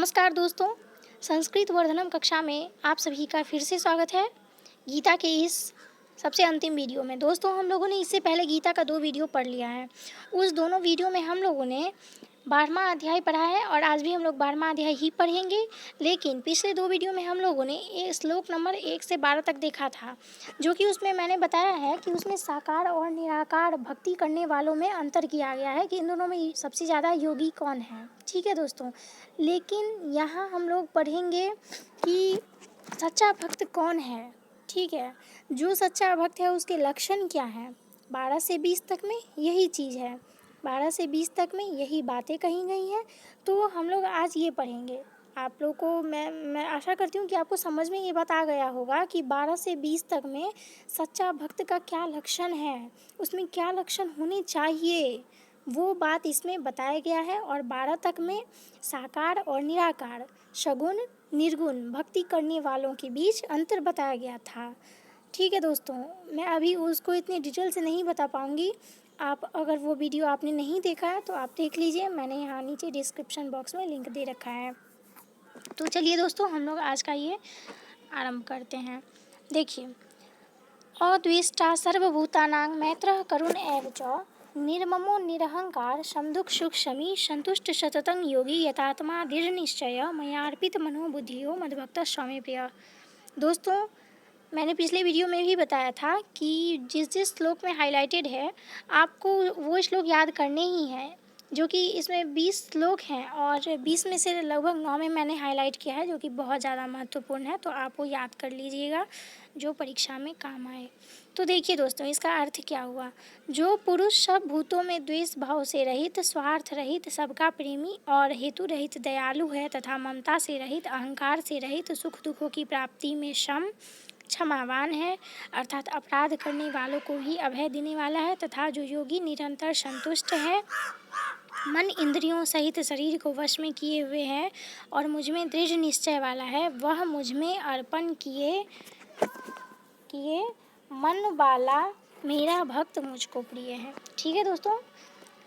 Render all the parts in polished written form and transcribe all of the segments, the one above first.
नमस्कार दोस्तों, संस्कृत वर्धनम कक्षा में आप सभी का फिर से स्वागत है। गीता के इस सबसे अंतिम वीडियो में दोस्तों हम लोगों ने इससे पहले गीता का 2 वीडियो पढ़ लिया है। उस दोनों वीडियो में हम लोगों ने 12वां अध्याय पढ़ा है और आज भी हम लोग 12वां अध्याय ही पढ़ेंगे। लेकिन पिछले 2 वीडियो में हम लोगों ने श्लोक नंबर 1 से 12 तक देखा था, जो कि उसमें मैंने बताया है कि उसमें साकार और निराकार भक्ति करने वालों में अंतर किया गया है कि इन दोनों में सबसे ज़्यादा योगी कौन है। ठीक है दोस्तों, लेकिन यहाँ हम लोग पढ़ेंगे कि सच्चा भक्त कौन है। ठीक है, जो सच्चा भक्त है उसके लक्षण क्या हैं। 12 से 20 तक में यही चीज़ है, 12 से 20 तक में यही बातें कही गई हैं। तो हम लोग आज ये पढ़ेंगे। आप लोग को मैं आशा करती हूँ कि आपको समझ में ये बात आ गया होगा कि 12 से 20 तक में सच्चा भक्त का क्या लक्षण है, उसमें क्या लक्षण होने चाहिए, वो बात इसमें बताया गया है। और 12 तक में साकार और निराकार, सगुण निर्गुण भक्ति करने वालों के बीच अंतर बताया गया था। ठीक है दोस्तों, मैं अभी उसको इतनी डिटेल से नहीं बता पाऊँगी। आप अगर वो वीडियो आपने नहीं देखा है तो आप देख लीजिए, मैंने यहाँ नीचे डिस्क्रिप्शन बॉक्स में लिंक दे रखा है। तो चलिए दोस्तों, हम लोग आज का ये आरंभ करते हैं। देखिए, अद्वेष्टा सर्वभूतानां मैत्रः करुण एव च निर्ममो निरहंकार समदुख सुख शमी संतुष्ट सततं योगी यतात्मा दृढ़ निश्चय मयार्पित मनोबुद्धियो मद्भक्त स्वामी प्रिय। दोस्तों, मैंने पिछले वीडियो में भी बताया था कि जिस जिस श्लोक में हाईलाइटेड है आपको वो श्लोक याद करने ही हैं, जो कि इसमें 20 श्लोक हैं और 20 में से लगभग 9 में मैंने हाईलाइट किया है, जो कि बहुत ज़्यादा महत्वपूर्ण है। तो आप वो याद कर लीजिएगा जो परीक्षा में काम आए। तो देखिए दोस्तों, इसका अर्थ क्या हुआ। जो पुरुष सब भूतों में द्वेष भाव से रहित, स्वार्थ रहित, सबका प्रेमी और हेतु रहित दयालु है तथा ममता से रहित, अहंकार से रहित, सुख दुखों की प्राप्ति में क्षमावान है, अर्थात अपराध करने वालों को ही अभय देने वाला है, तथा जो योगी निरंतर संतुष्ट है, मन इंद्रियों सहित शरीर को वश में किए हुए है और मुझ में दृढ़ निश्चय वाला है, वह मुझ में अर्पण किए मन वाला मेरा भक्त मुझको प्रिय है। ठीक है दोस्तों,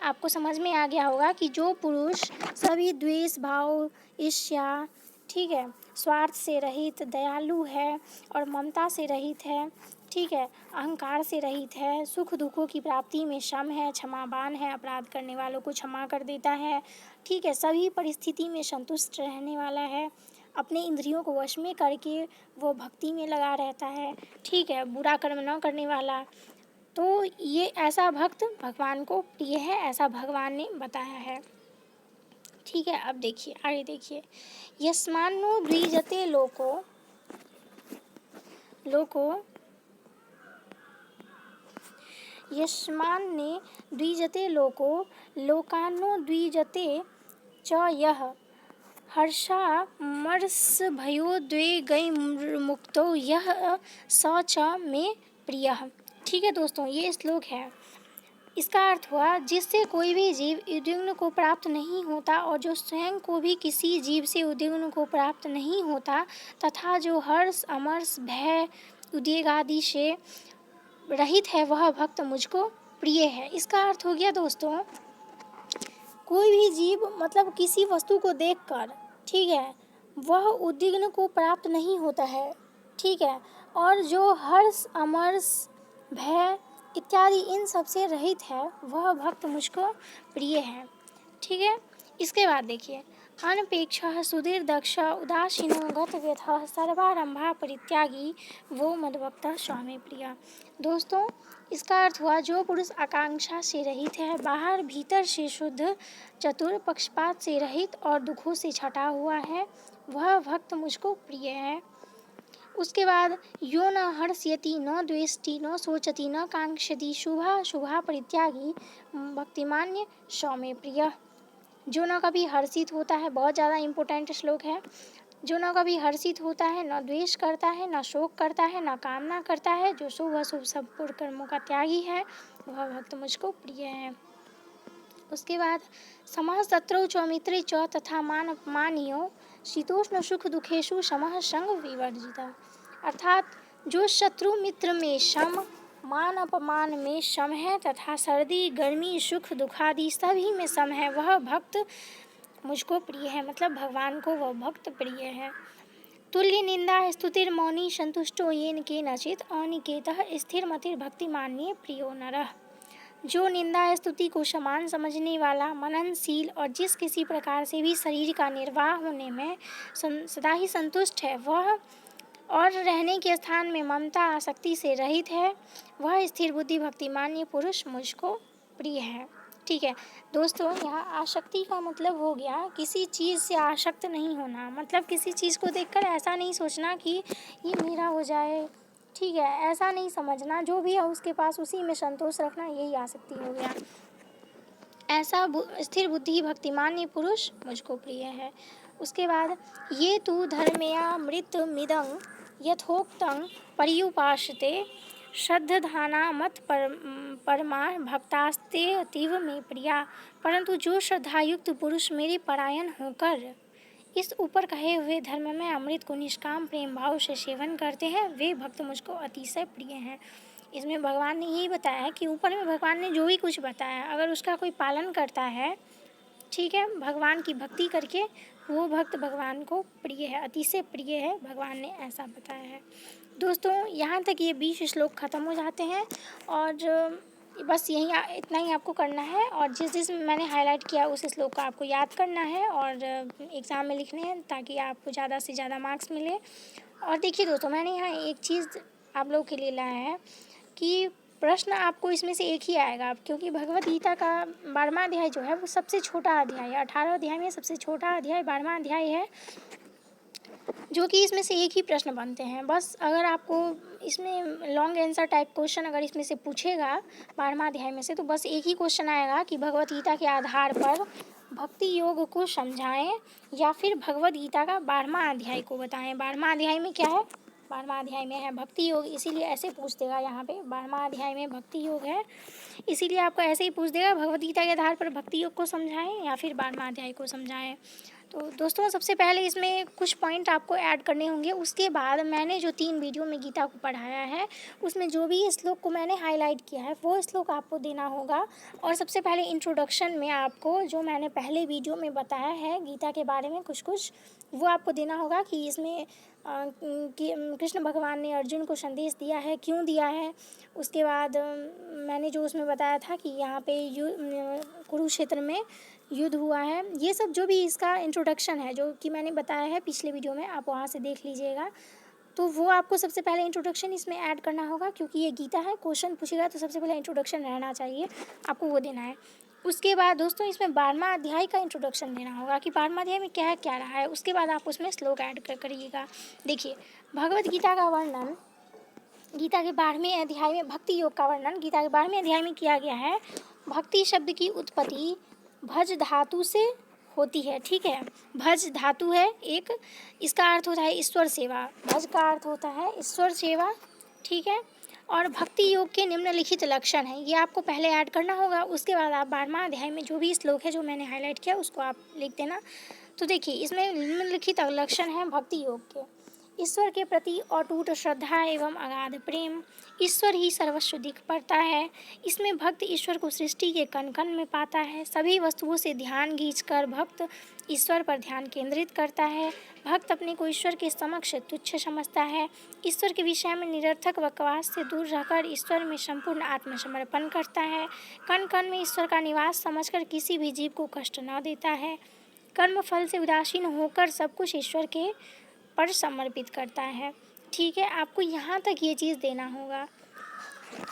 आपको समझ में आ गया होगा कि जो पुरुष सभी द्वेष भाव, ईर्ष्या, ठीक है, स्वार्थ से रहित, दयालु है और ममता से रहित है, ठीक है, अहंकार से रहित है, सुख दुखों की प्राप्ति में सम है, क्षमावान है, अपराध करने वालों को क्षमा कर देता है, ठीक है, सभी परिस्थिति में संतुष्ट रहने वाला है, अपने इंद्रियों को वश में करके वो भक्ति में लगा रहता है, ठीक है, बुरा कर्म न करने वाला। तो ये ऐसा भक्त भगवान को प्रिय है, ऐसा भगवान ने बताया है। ठीक है, अब देखिए आगे देखिए, यस्मान्नो द्विजते लोको यस्मान्ने द्विजते लोको लोकान्नो द्विजते च यः हर्षामर्षभयोद्वेगैर्मुक्तो यः स च मे प्रियः। ठीक है दोस्तों, ये श्लोक है। इसका अर्थ हुआ, जिससे कोई भी जीव उद्विग्न को प्राप्त नहीं होता और जो स्वयं को भी किसी जीव से उद्विग्न को प्राप्त नहीं होता, तथा जो हर्ष अमर्ष भय उद्वेग आदि से रहित है, वह भक्त मुझको प्रिय है। इसका अर्थ हो गया दोस्तों, कोई भी जीव मतलब किसी वस्तु को देखकर, ठीक है, वह उद्विग्न को प्राप्त नहीं होता है, ठीक है, और जो हर्ष अमर्ष भय इत्यादि इन सब से रहित है, वह भक्त मुझको प्रिय है। ठीक है, इसके बाद देखिए, अनपेक्षः सुधीर दक्ष उदासीनो गतव्यथः सर्वारंभा परित्यागी वो मद्भक्तः स्वामी प्रिय। दोस्तों, इसका अर्थ हुआ, जो पुरुष आकांक्षा से रहित है, बाहर भीतर से शुद्ध, चतुर, पक्षपात से रहित और दुखों से छटा हुआ है, वह भक्त मुझको प्रिय है। उसके बाद, यो न हर्ष्यति न द्वेष्टि न शोचति न कांक्षति शुभा परित्यागी भक्तिमान्य स्वामी प्रिय। जो न कभी हर्षित होता है, बहुत ज़्यादा इम्पोर्टेंट श्लोक है, जो न कभी हर्षित होता है, न द्वेष करता है, न शोक करता है, न कामना करता है, जो शुभ अशुभ सब पूर्ण कर्मों का त्यागी है, वह भक्त मुझको प्रिय है। उसके बाद, समः शत्रौ च मित्रे च तथा मान अपमानियो शीतोष्ण सुख दुखेषु समः संग विवर्जिता। अर्थात जो शत्रु मित्र में सम, मान अपमान में सम है तथा सर्दी गर्मी सुख दुखादि सभी में सम है, वह भक्त मुझको प्रिय है, मतलब भगवान को वह भक्त प्रिय है। तुल्य निंदा स्तुतिर्मौनी संतुष्टो येन केनचित् अनिकेतः स्थिरमतिर्भक्तिमान्ये प्रियो नरः। जो निंदा स्तुति को समान समझने वाला, मननशील और जिस किसी प्रकार से भी शरीर का निर्वाह होने में सदा ही संतुष्ट है, वह और रहने के स्थान में ममता आसक्ति से रहित है, वह स्थिर बुद्धि भक्तिमान्य पुरुष मुझको प्रिय है। ठीक है दोस्तों, यहाँ आसक्ति का मतलब हो गया किसी चीज़ से आसक्त नहीं होना, मतलब किसी चीज़ को देखकर ऐसा नहीं सोचना कि ये मेरा हो जाए, ठीक है, ऐसा नहीं समझना, जो भी है उसके पास उसी में संतोष रखना, यही आसक्ति हो गया। ऐसा स्थिर बुद्धि भक्तिमान्य पुरुष मुझको प्रिय है। उसके बाद ये तु धर्मयामृत मिदं यथोक्तं पर्युपासते श्रद्धाना मत परमा भक्तास्ते अतीव में प्रिया। परंतु जो श्रद्धायुक्त पुरुष मेरे परायण होकर इस ऊपर कहे हुए धर्म में अमृत को निष्काम प्रेम भाव से सेवन करते हैं, वे भक्त मुझको अतिशय प्रिय हैं। इसमें भगवान ने यही बताया है कि ऊपर में भगवान ने जो भी कुछ बताया, अगर उसका कोई पालन करता है, ठीक है, भगवान की भक्ति करके, वो भक्त भगवान को प्रिय है, अतिशय प्रिय है, भगवान ने ऐसा बताया है। दोस्तों, यहाँ तक ये 20 श्लोक ख़त्म हो जाते हैं और बस यही इतना ही आपको करना है, और जिस जिस मैंने हाईलाइट किया उस श्लोक को आपको याद करना है और एग्ज़ाम में लिखने हैं, ताकि आपको ज़्यादा से ज़्यादा मार्क्स मिले। और देखिए दोस्तों, मैंने यहाँ एक चीज़ आप लोगों के लिए लाया है कि प्रश्न आपको इसमें से एक ही आएगा, क्योंकि भगवद गीता का 12वां अध्याय जो है वो सबसे छोटा अध्याय है। 18 अध्याय में सबसे छोटा अध्याय 12वां अध्याय है, जो कि इसमें से एक ही प्रश्न बनते हैं। बस अगर आपको इसमें लॉन्ग आंसर टाइप क्वेश्चन अगर इसमें से पूछेगा 12वां अध्याय में से, तो बस एक ही क्वेश्चन आएगा कि भगवद गीता के आधार पर भक्ति योग को समझाएं, या फिर भगवद गीता का 12वां अध्याय को बताएं। 12वां अध्याय में क्या है? 12वां अध्याय में है भक्ति योग, इसीलिए ऐसे पूछ देगा यहाँ पे 12वां अध्याय में भक्ति योग है, इसीलिए आपको ऐसे ही पूछ देगा भगवद गीता के आधार पर भक्ति योग को समझाएं या फिर 12वां अध्याय को समझाएं। तो दोस्तों, सबसे पहले इसमें कुछ पॉइंट आपको ऐड करने होंगे। उसके बाद मैंने जो 3 वीडियो में गीता को पढ़ाया है, उसमें जो भी श्लोक को मैंने हाईलाइट किया है, वो श्लोक आपको देना होगा। और सबसे पहले इंट्रोडक्शन में आपको जो मैंने पहले वीडियो में बताया है गीता के बारे में कुछ कुछ, वो आपको देना होगा कि इसमें कि कृष्ण भगवान ने अर्जुन को संदेश दिया है, क्यों दिया है। उसके बाद मैंने जो उसमें बताया था कि यहाँ पे कुरुक्षेत्र में युद्ध हुआ है, ये सब जो भी इसका इंट्रोडक्शन है जो कि मैंने बताया है पिछले वीडियो में, आप वहाँ से देख लीजिएगा। तो वो आपको सबसे पहले इंट्रोडक्शन इसमें ऐड करना होगा, क्योंकि ये गीता है, क्वेश्चन पूछेगा तो सबसे पहले इंट्रोडक्शन रहना चाहिए, आपको वो देना है। उसके बाद दोस्तों, इसमें 12वां अध्याय का इंट्रोडक्शन देना होगा कि 12वां अध्याय में क्या क्या रहा है। उसके बाद आप उसमें श्लोक ऐड करिएगा। देखिए, भगवद गीता का वर्णन गीता के 12वें अध्याय में भक्ति योग का वर्णन गीता के 12वें अध्याय में किया गया है। भक्ति शब्द की उत्पत्ति भज धातु से होती है, ठीक है। भज धातु है एक, इसका अर्थ होता है ईश्वर सेवा, भज का अर्थ होता है ईश्वर सेवा, ठीक है। और भक्ति योग के निम्नलिखित लक्षण हैं, ये आपको पहले ऐड करना होगा। उसके बाद आप 12वां अध्याय में जो भी श्लोक है जो मैंने हाईलाइट किया उसको आप लिख देना। तो देखिए, इसमें निम्नलिखित लक्षण हैं भक्ति योग के। ईश्वर के प्रति अटूट श्रद्धा एवं अगाध प्रेम, ईश्वर ही सर्वस्व दिख पड़ता है। इसमें भक्त ईश्वर को सृष्टि के कण कण में पाता है। सभी वस्तुओं से ध्यान खींचकर भक्त ईश्वर पर ध्यान केंद्रित करता है। भक्त अपने को ईश्वर के समक्ष तुच्छ समझता है। ईश्वर के विषय में निरर्थक बकवास से दूर रहकर ईश्वर में संपूर्ण आत्मसमर्पण करता है। कण कण में ईश्वर का निवास समझकर किसी भी जीव को कष्ट न देता है। कर्म फल से उदासीन होकर सब कुछ ईश्वर के पर समर्पित करता है, ठीक है। आपको यहाँ तक ये चीज़ देना होगा।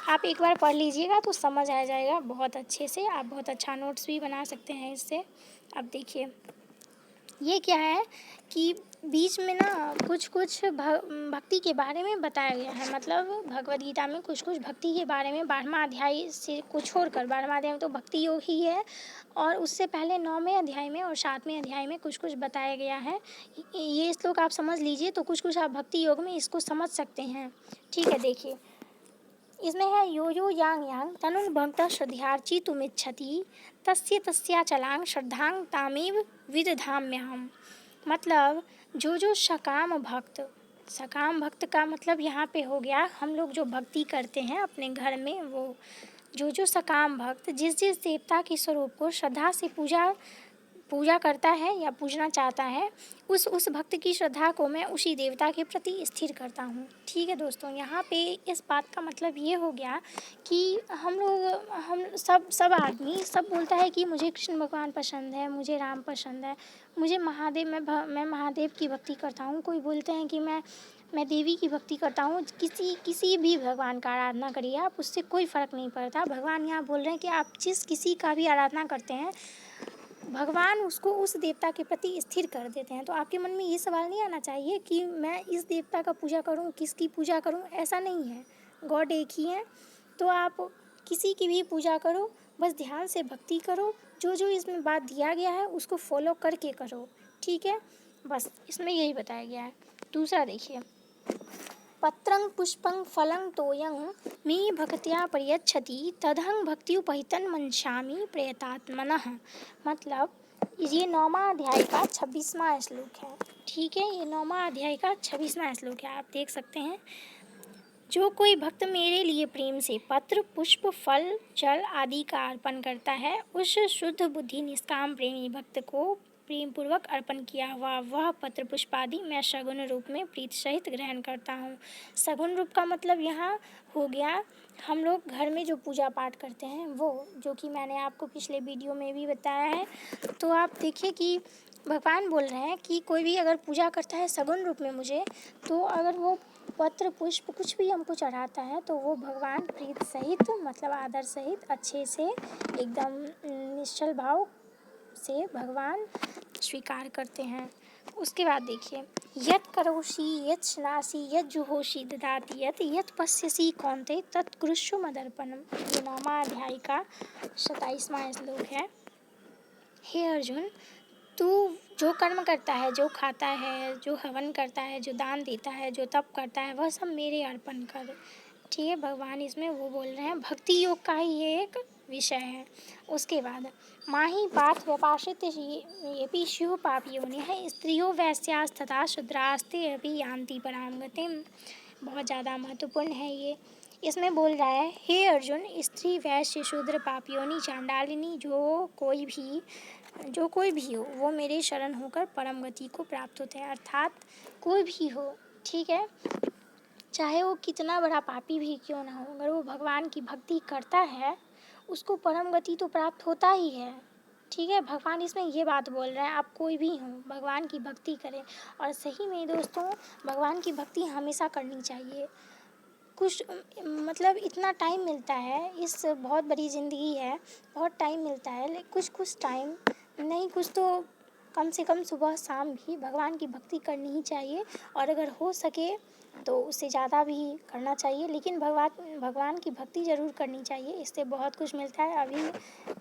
आप एक बार पढ़ लीजिएगा तो समझ आ जाएगा बहुत अच्छे से, आप बहुत अच्छा नोट्स भी बना सकते हैं इससे। अब देखिए, ये क्या है कि बीच में ना कुछ कुछ भक्ति के बारे में बताया गया है, मतलब भगवद गीता में कुछ कुछ भक्ति के बारे में 12वां अध्याय से को छोड़कर, 12वां अध्याय में तो भक्ति योग ही है, और उससे पहले 9वें अध्याय में और 7वें अध्याय में कुछ कुछ बताया गया है। ये श्लोक आप समझ लीजिए तो कुछ कुछ आप भक्ति योग में इसको समझ सकते हैं, ठीक है। देखिए, इसमें है यो यो यांग यांग तनुन भक्त श्रद्धार्ची तुमिच्छति तस्य तस्याचलांग श्रद्धांग तामेव विदधाम्यहम्। मतलब जो सकाम भक्त का मतलब यहाँ पे हो गया हम लोग जो भक्ति करते हैं अपने घर में, वो जो सकाम भक्त जिस जिस देवता के स्वरूप को श्रद्धा से पूजा पूजा करता है या पूजना चाहता है, उस भक्त की श्रद्धा को मैं उसी देवता के प्रति स्थिर करता हूँ। ठीक है दोस्तों, यहाँ पे इस बात का मतलब ये हो गया कि हम सब आदमी सब बोलता है कि मुझे कृष्ण भगवान पसंद है, मुझे राम पसंद है, मुझे महादेव, मैं महादेव की भक्ति करता हूँ। कोई बोलते हैं कि मैं देवी की भक्ति करता हूँ। किसी भी भगवान का आराधना करिए आप, उससे कोई फ़र्क नहीं पड़ता। भगवान यहाँ बोल रहे हैं कि आप जिस किसी का भी आराधना करते हैं, भगवान उसको उस देवता के प्रति स्थिर कर देते हैं। तो आपके मन में ये सवाल नहीं आना चाहिए कि मैं इस देवता का पूजा करूं, किसकी पूजा करूं, ऐसा नहीं है। गॉड एक ही है। तो आप किसी की भी पूजा करो, बस ध्यान से भक्ति करो, जो जो इसमें बात दिया गया है उसको फॉलो करके करो। ठीक है, बस इसमें यही बताया गया है। दूसरा देखिए, पत्रं पुष्पं फलं तोयं मे भक्त्या प्रयच्छति तदहं भक्त्युपहितं मनसामि प्रयतात्मनः। मतलब ये 9वां अध्याय का 26वां श्लोक है। ठीक है, ये 9वां अध्याय का 26वां श्लोक है, आप देख सकते हैं। जो कोई भक्त मेरे लिए प्रेम से पत्र, पुष्प, फल, जल आदि का अर्पण करता है, उस शुद्ध बुद्धि निष्काम प्रेमी भक्त को प्रेम पूर्वक अर्पण किया हुआ वह पत्र पुष्प आदि मैं सगुण रूप में प्रीत सहित ग्रहण करता हूँ। सगुण रूप का मतलब यहाँ हो गया हम लोग घर में जो पूजा पाठ करते हैं वो, जो कि मैंने आपको पिछले वीडियो में भी बताया है। तो आप देखिए कि भगवान बोल रहे हैं कि कोई भी अगर पूजा करता है सगुण रूप में मुझे, तो अगर वो पत्र पुष्प कुछ भी हमको चढ़ाता है तो वो भगवान प्रीत सहित, मतलब आदर सहित, अच्छे से, एकदम निश्चल भाव से भगवान स्वीकार करते हैं। उसके बाद देखिए, यत् करोषि यत् स्नासि यत् जुहोषि ददाति यत् पश्यसि कौन्ते तत्कुरुष्व मदर्पणम। ये 9वां अध्याय का 27वां श्लोक है। हे अर्जुन, तू जो कर्म करता है, जो खाता है, जो हवन करता है, जो दान देता है, जो तप करता है, वह सब मेरे अर्पण कर। ठीक है, भगवान इसमें वो बोल रहे हैं, भक्ति योग का ही ये एक विषय है। उसके बाद माही पार्थ व्यपाश्रित येपि स्युः पापयोनिः स्त्रियो वैश्यास्तथा शूद्रास्ते अपि यान्ति परां गतिम्। बहुत ज़्यादा महत्वपूर्ण है ये। इसमें बोल रहा है, हे अर्जुन, स्त्री, वैश्य, शूद्र, पापियोनी, चांडालिनी, जो कोई भी हो वो मेरे शरण होकर परम गति को प्राप्त होते हैं। अर्थात कोई भी हो, ठीक है, चाहे वो कितना बड़ा पापी भी क्यों ना हो, अगर वो भगवान की भक्ति करता है उसको परम गति तो प्राप्त होता ही है। ठीक है, भगवान इसमें ये बात बोल रहे हैं, आप कोई भी हो भगवान की भक्ति करें। और सही में दोस्तों, भगवान की भक्ति हमेशा करनी चाहिए। कुछ मतलब इतना टाइम मिलता है, इस बहुत बड़ी ज़िंदगी है, बहुत टाइम मिलता है, लेकिन कुछ टाइम नहीं, कुछ तो कम से कम सुबह शाम भी भगवान की भक्ति करनी ही चाहिए। और अगर हो सके तो उससे ज़्यादा भी करना चाहिए, लेकिन भगवान की भक्ति ज़रूर करनी चाहिए, इससे बहुत कुछ मिलता है। अभी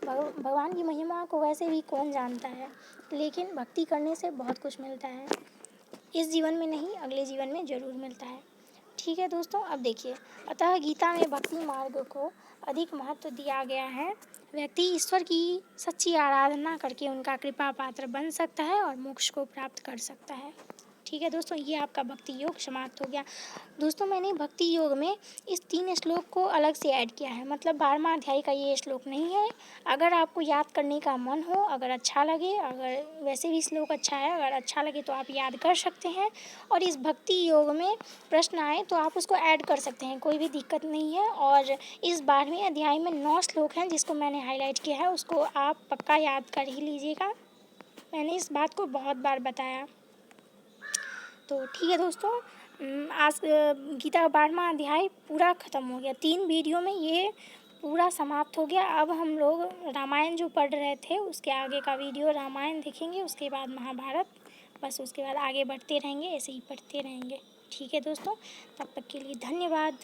भगवान की महिमा को वैसे भी कौन जानता है, लेकिन भक्ति करने से बहुत कुछ मिलता है। इस जीवन में नहीं, अगले जीवन में ज़रूर मिलता है। ठीक है दोस्तों, अब देखिए, अतः गीता में भक्ति मार्ग को अधिक महत्व दिया गया है। व्यक्ति ईश्वर की सच्ची आराधना करके उनका कृपा पात्र बन सकता है और मोक्ष को प्राप्त कर सकता है। ठीक है दोस्तों, ये आपका भक्ति योग समाप्त हो गया। दोस्तों, मैंने भक्ति योग में इस 3 श्लोक को अलग से ऐड किया है, मतलब 12वां अध्याय का ये श्लोक नहीं है। अगर आपको याद करने का मन हो, अगर अच्छा लगे, अगर वैसे भी श्लोक अच्छा है, अगर अच्छा लगे तो आप याद कर सकते हैं। और इस भक्ति योग में प्रश्न आए तो आप उसको ऐड कर सकते हैं, कोई भी दिक्कत नहीं है। और इस 12वें अध्याय में 9 श्लोक हैं जिसको मैंने हाईलाइट किया है, उसको आप पक्का याद कर ही लीजिएगा। मैंने इस बात को बहुत बार बताया। तो ठीक है दोस्तों, आज गीता का 12वां अध्याय पूरा ख़त्म हो गया। 3 वीडियो में ये पूरा समाप्त हो गया। अब हम लोग रामायण जो पढ़ रहे थे उसके आगे का वीडियो रामायण देखेंगे, उसके बाद महाभारत, बस उसके बाद आगे बढ़ते रहेंगे, ऐसे ही पढ़ते रहेंगे। ठीक है दोस्तों, तब तक के लिए धन्यवाद।